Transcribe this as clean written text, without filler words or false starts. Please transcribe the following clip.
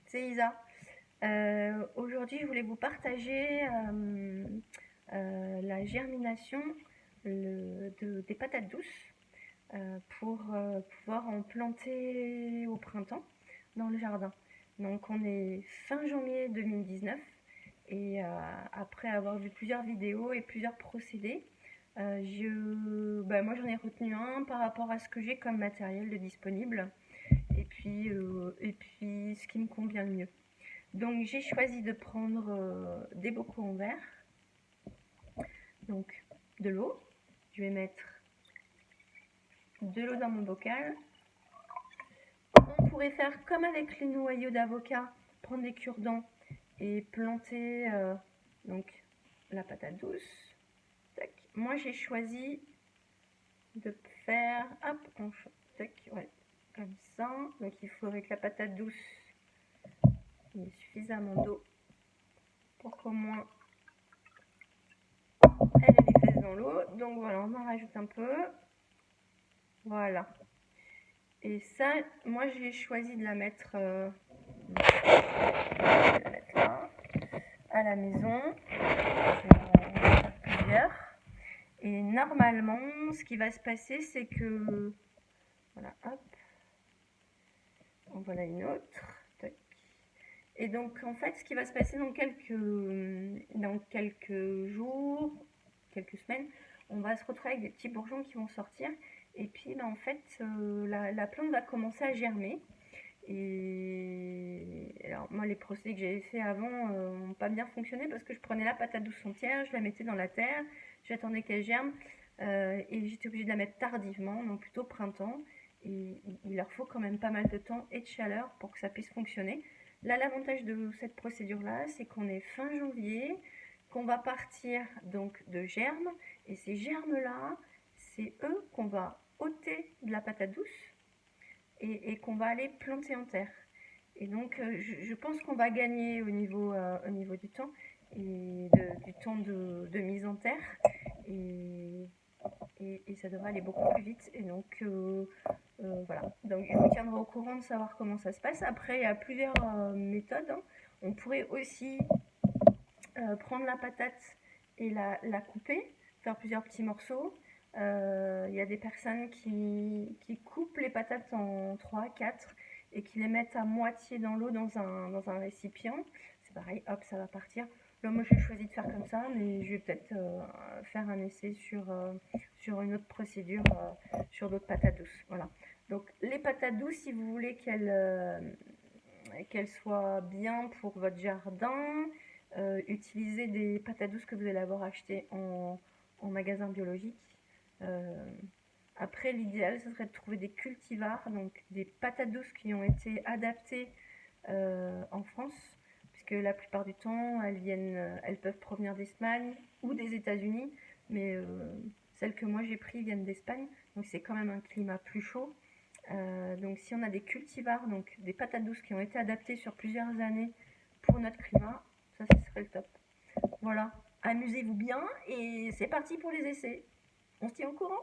c'est Isa. Aujourd'hui, je voulais vous partager la germination des patates douces pour pouvoir en planter au printemps dans le jardin. Donc, on est fin janvier 2019 et après avoir vu plusieurs vidéos et plusieurs procédés, moi j'en ai retenu un par rapport à ce que j'ai comme matériel de disponible et puis ce qui me convient le mieux. Donc j'ai choisi de prendre des bocaux en verre, donc de l'eau. Je vais mettre de l'eau dans mon bocal. On pourrait faire comme avec les noyaux d'avocat, prendre des cure-dents et planter donc la patate douce. Tac. Moi j'ai choisi de faire comme ça. Donc il faudrait que la patate douce ait suffisamment d'eau pour qu'au moins elle ait les fesses dans l'eau. Donc voilà, on en rajoute un peu. Voilà. Et ça, moi j'ai choisi de la mettre là, à la maison. Plusieurs. Et normalement, ce qui va se passer, c'est que voilà, hop, en voilà une autre. Tac. Et donc en fait, ce qui va se passer dans quelques jours, quelques semaines, on va se retrouver avec des petits bourgeons qui vont sortir. Et puis en fait, la plante va commencer à germer. Et alors moi les procédés que j'avais fait avant n'ont pas bien fonctionné parce que je prenais la patate douce entière, je la mettais dans la terre, j'attendais qu'elle germe et j'étais obligée de la mettre tardivement, donc plutôt printemps. Et il leur faut quand même pas mal de temps et de chaleur pour que ça puisse fonctionner. Là, l'avantage de cette procédure-là, c'est qu'on est fin janvier, qu'on va partir donc de germes, et ces germes-là, c'est eux qu'on va ôter de la patate douce et qu'on va aller planter en terre. Et donc, je pense qu'on va gagner au niveau du temps et du temps de mise en terre. Et ça devrait aller beaucoup plus vite. Et donc, voilà. Donc, je vous tiendrai au courant de savoir comment ça se passe. Après, il y a plusieurs méthodes. Hein. On pourrait aussi prendre la patate et la couper, faire plusieurs petits morceaux. Il y a des personnes qui coupent les patates en 3, 4 et qui les mettent à moitié dans l'eau dans un récipient. C'est pareil, hop, ça va partir. Là, moi, j'ai choisi de faire comme ça, mais je vais peut-être faire un essai sur une autre procédure, sur d'autres patates douces. Voilà. Donc, les patates douces, si vous voulez qu'elles soient bien pour votre jardin, utilisez des patates douces que vous allez avoir achetées en magasin biologique. Après, l'idéal, ce serait de trouver des cultivars, donc des patates douces qui ont été adaptées en France, puisque la plupart du temps, elles peuvent provenir d'Espagne ou des États-Unis, mais celles que moi j'ai prises viennent d'Espagne, donc c'est quand même un climat plus chaud. Donc si on a des cultivars, donc des patates douces qui ont été adaptées sur plusieurs années pour notre climat, ça ce serait le top. Voilà, amusez-vous bien et c'est parti pour les essais. On se tient au courant.